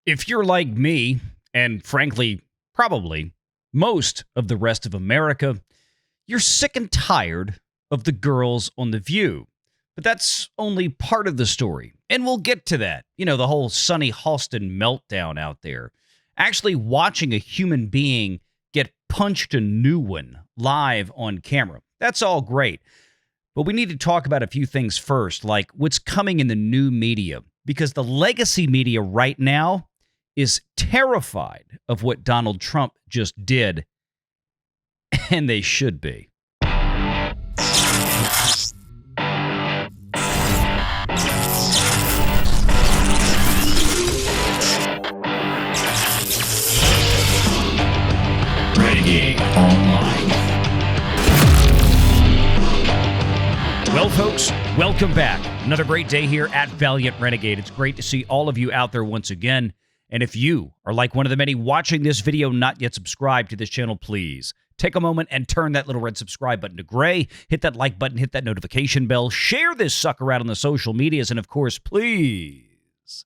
If you're like me, and frankly, probably most of the rest of America, you're sick and tired of the girls on The View. But that's only part of the story, and we'll get to that. You know, the whole Sunny Hostin meltdown out there. Actually watching a human being get punched a new one live on camera. That's all great. But we need to talk about a few things first, like what's coming in the new media, because the legacy media right now is terrified of what Donald Trump just did, and they should be. Renegade Online. Well, folks, welcome back. Another great day here at Valiant Renegade. It's great to see all of you out there once again. And if you are like one of the many watching this video not yet subscribed to this channel, please take a moment and turn that little red subscribe button to gray. Hit that like button, hit that notification bell, share this sucker out on the social medias, and of course, please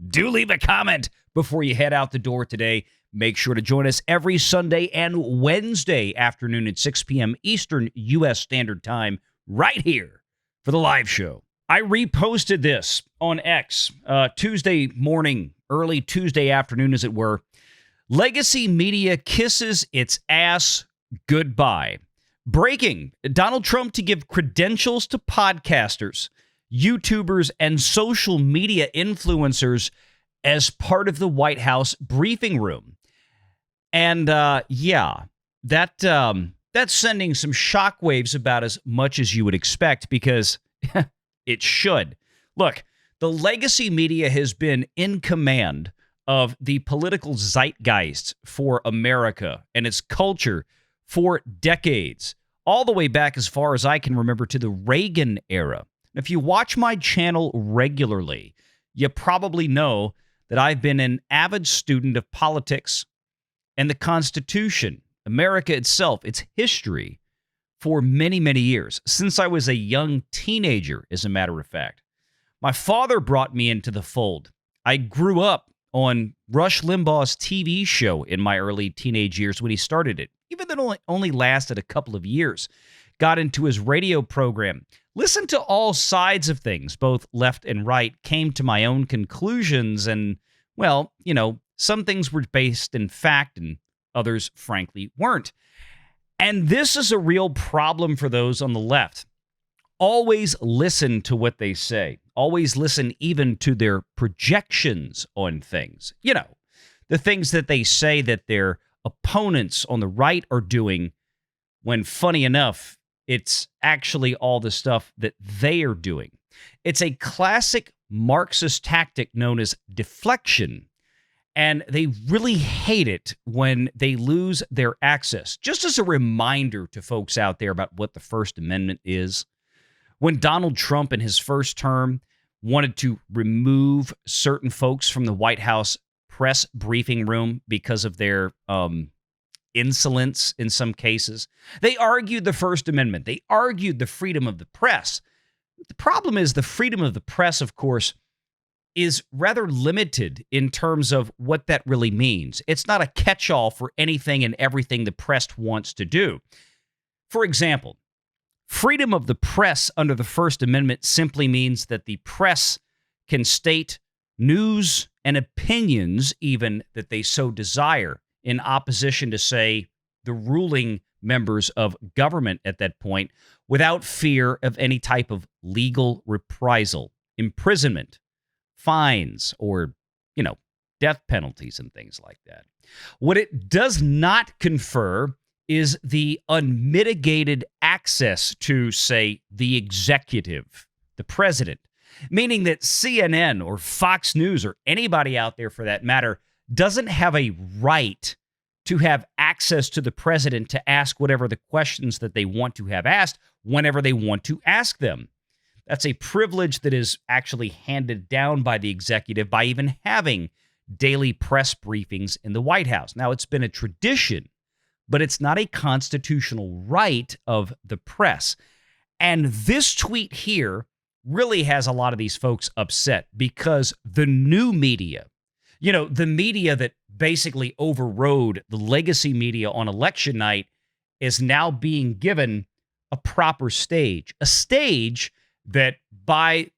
do leave a comment before you head out the door today. Make sure to join us every Sunday and Wednesday afternoon at 6 p.m. Eastern U.S. Standard Time right here for the live show. I reposted this on X Tuesday morning, early Tuesday afternoon, as it were. Legacy media kisses its ass goodbye. Breaking: Donald Trump to give credentials to podcasters, YouTubers, and social media influencers as part of the White House briefing room. And that's sending some shockwaves about as much as you would expect, because it should. Look, the legacy media has been in command of the political zeitgeist for America and its culture for decades, all the way back as far as I can remember to the Reagan era. If you watch my channel regularly, you probably know that I've been an avid student of politics and the Constitution, America itself, its history, for many, many years, since I was a young teenager, as a matter of fact. My father brought me into the fold. I grew up on Rush Limbaugh's TV show in my early teenage years when he started it, even though it only lasted a couple of years. Got into his radio program, listened to all sides of things, both left and right, came to my own conclusions, and, well, you know, some things were based in fact and others, frankly, weren't. And this is a real problem for those on the left. Always listen to what they say. Always listen even to their projections on things. You know, the things that they say that their opponents on the right are doing, when, funny enough, it's actually all the stuff that they are doing. It's a classic Marxist tactic known as deflection. And they really hate it when they lose their access. Just as a reminder to folks out there about what the First Amendment is, when Donald Trump in his first term wanted to remove certain folks from the White House press briefing room because of their insolence in some cases, they argued the First Amendment. They argued the freedom of the press. The problem is the freedom of the press, of course, is rather limited in terms of what that really means. It's not a catch-all for anything and everything the press wants to do. For example, freedom of the press under the First Amendment simply means that the press can state news and opinions, even that they so desire, in opposition to, say, the ruling members of government at that point, without fear of any type of legal reprisal, imprisonment, fines, or, you know, death penalties and things like that. What it does not confer is the unmitigated access to, say, the executive, the president, meaning that CNN or Fox News or anybody out there for that matter doesn't have a right to have access to the president to ask whatever the questions that they want to have asked whenever they want to ask them. That's a privilege that is actually handed down by the executive by even having daily press briefings in the White House. Now, it's been a tradition, but it's not a constitutional right of the press. And this tweet here really has a lot of these folks upset, because the new media, The media that basically overrode the legacy media on election night is now being given a proper stage, a stage that by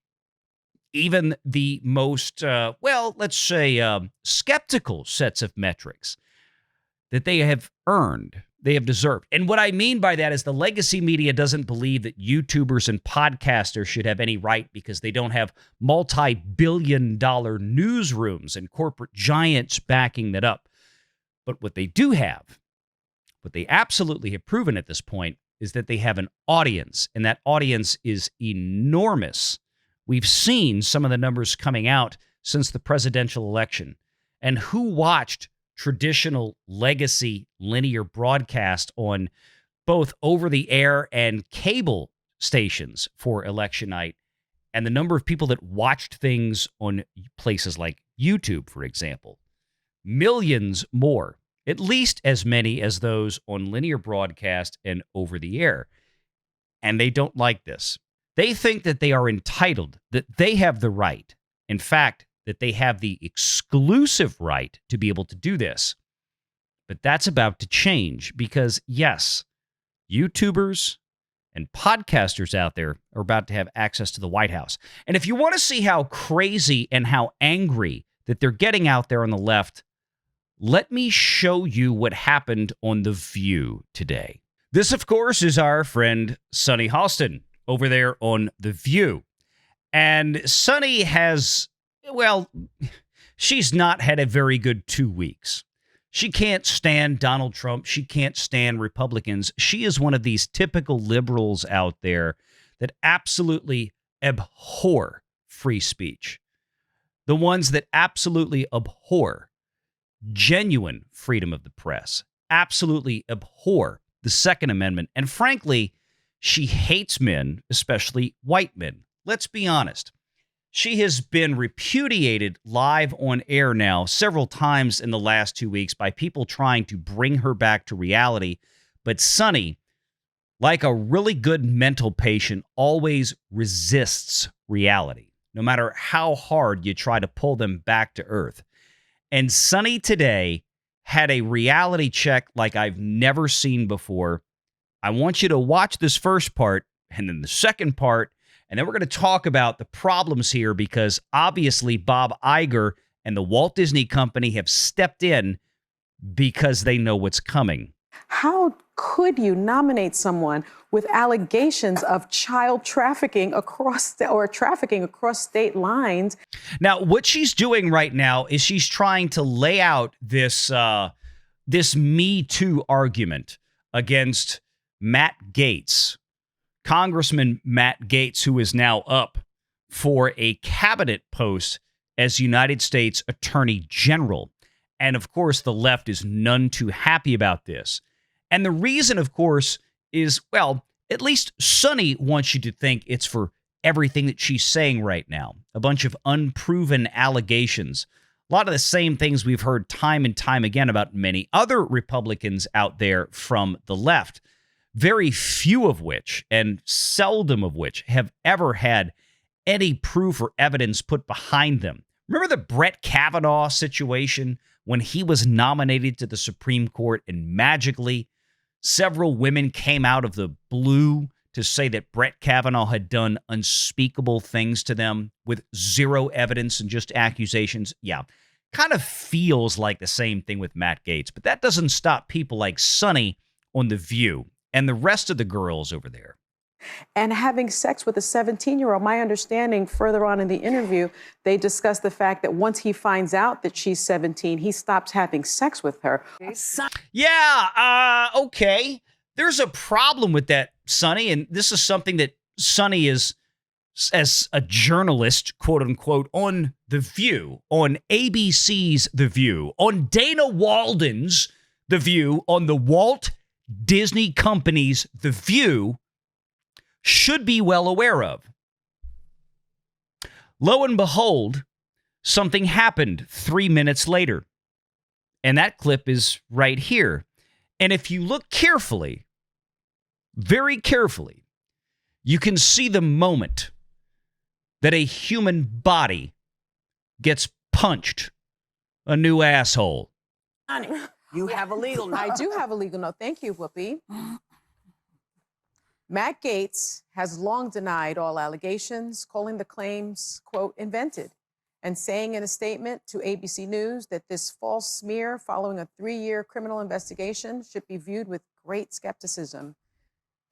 even the most, let's say, skeptical sets of metrics that they have earned, they have deserved. And what I mean by that is the legacy media doesn't believe that YouTubers and podcasters should have any right because they don't have multi-billion-dollar newsrooms and corporate giants backing that up. But what they do have, what they absolutely have proven at this point, is that they have an audience, and that audience is enormous. We've seen some of the numbers coming out since the presidential election. And who watched traditional legacy linear broadcast on both over-the-air and cable stations for election night, and the number of people that watched things on places like YouTube, for example, millions more, at least as many as those on linear broadcast and over-the-air. And they don't like this. They think that they are entitled, that they have the right, in fact, that they have the exclusive right to be able to do this. But that's about to change because, yes, YouTubers and podcasters out there are about to have access to the White House. And if you want to see how crazy and how angry that they're getting out there on the left, let me show you what happened on The View today. This, of course, is our friend Sunny Hostin over there on The View. And Sunny has, she's not had a very good 2 weeks. She can't stand Donald Trump. She can't stand Republicans. She is one of these typical liberals out there that absolutely abhor free speech. The ones that absolutely abhor genuine freedom of the press, absolutely abhor the Second Amendment. And frankly, she hates men, especially white men. Let's be honest. She has been repudiated live on air now several times in the last 2 weeks by people trying to bring her back to reality. But Sunny, like a really good mental patient, always resists reality, no matter how hard you try to pull them back to earth. And Sunny today had a reality check like I've never seen before. I want you to watch this first part and then the second part, and then we're going to talk about the problems here because obviously Bob Iger and the Walt Disney Company have stepped in because they know what's coming. How could you nominate someone with allegations of child trafficking trafficking across state lines? Now, what she's doing right now is she's trying to lay out this Me Too argument against Matt Gaetz, Congressman Matt Gaetz, who is now up for a cabinet post as United States Attorney General. And of course, the left is none too happy about this. And the reason, of course, is, at least Sunny wants you to think it's for everything that she's saying right now. A bunch of unproven allegations. A lot of the same things we've heard time and time again about many other Republicans out there from the left. Very few of which, and seldom of which, have ever had any proof or evidence put behind them. Remember the Brett Kavanaugh situation when he was nominated to the Supreme Court and magically several women came out of the blue to say that Brett Kavanaugh had done unspeakable things to them with zero evidence and just accusations? Yeah, kind of feels like the same thing with Matt Gaetz, but that doesn't stop people like Sunny on The View and the rest of the girls over there. And having sex with a 17-year-old, my understanding further on in the interview, they discussed the fact that once he finds out that she's 17, he stops having sex with her. Yeah, okay. There's a problem with that, Sunny, and this is something that Sunny is, as a journalist, quote unquote, on The View, on ABC's The View, on Dana Walden's The View, on the Walt Disney Company's The View, should be well aware of. Lo and behold, something happened 3 minutes later. And that clip is right here. And if you look carefully, very carefully, you can see the moment that a human body gets punched a new asshole. Honey, you have a legal note. I do have a legal note. Thank you, Whoopi. Matt Gaetz has long denied all allegations, calling the claims, quote, invented, and saying in a statement to ABC News that this false smear following a 3-year criminal investigation should be viewed with great skepticism.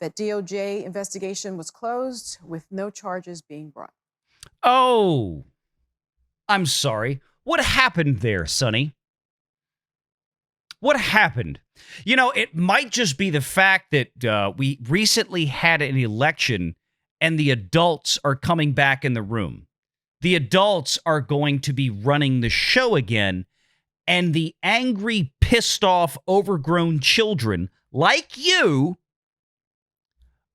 That DOJ investigation was closed with no charges being brought. Oh, I'm sorry. What happened there, Sonny? What happened? You know, it might just be the fact that we recently had an election and the adults are coming back in the room. The adults are going to be running the show again, and the angry, pissed off, overgrown children like you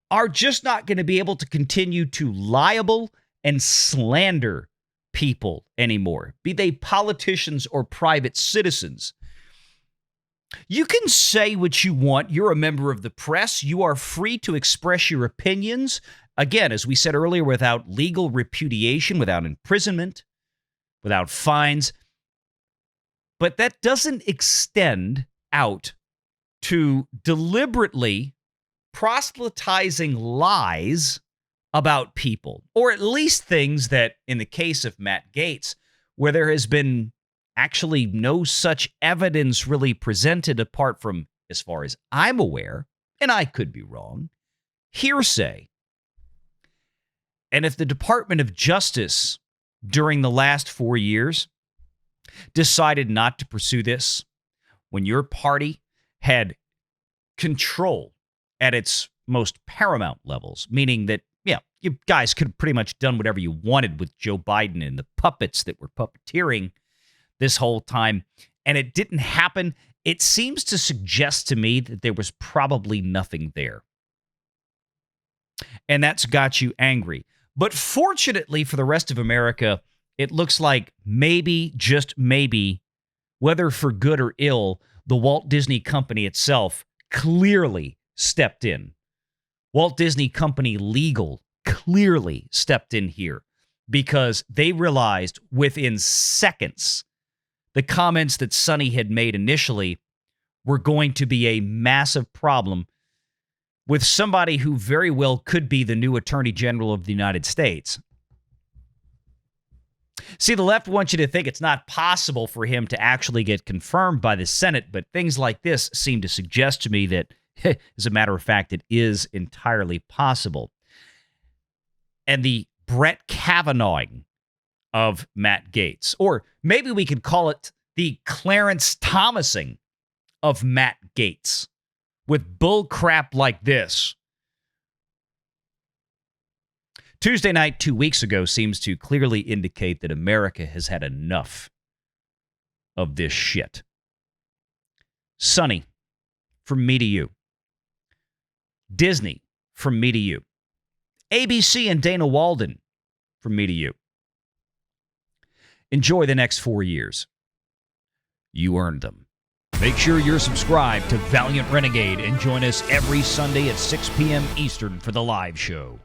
are just not going to be able to continue to libel and slander people anymore, be they politicians or private citizens. You can say what you want. You're a member of the press. You are free to express your opinions. Again, as we said earlier, without legal repudiation, without imprisonment, without fines. But that doesn't extend out to deliberately proselytizing lies about people, or at least things that, in the case of Matt Gaetz, where there has been actually no such evidence really presented apart from, as far as I'm aware, and I could be wrong, hearsay. And if the Department of Justice during the last 4 years decided not to pursue this, when your party had control at its most paramount levels, meaning that, yeah, you guys could have pretty much done whatever you wanted with Joe Biden and the puppets that were puppeteering this whole time, and it didn't happen, it seems to suggest to me that there was probably nothing there. And that's got you angry. But fortunately for the rest of America, it looks like maybe, just maybe, whether for good or ill, the Walt Disney Company itself clearly stepped in. Walt Disney Company Legal clearly stepped in here because they realized within seconds the comments that Sonny had made initially were going to be a massive problem with somebody who very well could be the new Attorney General of the United States. See, the left wants you to think it's not possible for him to actually get confirmed by the Senate, but things like this seem to suggest to me that, as a matter of fact, it is entirely possible. And the Brett Kavanaughing of Matt Gaetz, or maybe we could call it the Clarence Thomasing of Matt Gaetz, with bull crap like this. Tuesday night 2 weeks ago seems to clearly indicate that America has had enough of this shit. Sonny, from me to you. Disney, from me to you. ABC and Dana Walden, from me to you. Enjoy the next 4 years. You earned them. Make sure you're subscribed to Valiant Renegade and join us every Sunday at 6 p.m. Eastern for the live show.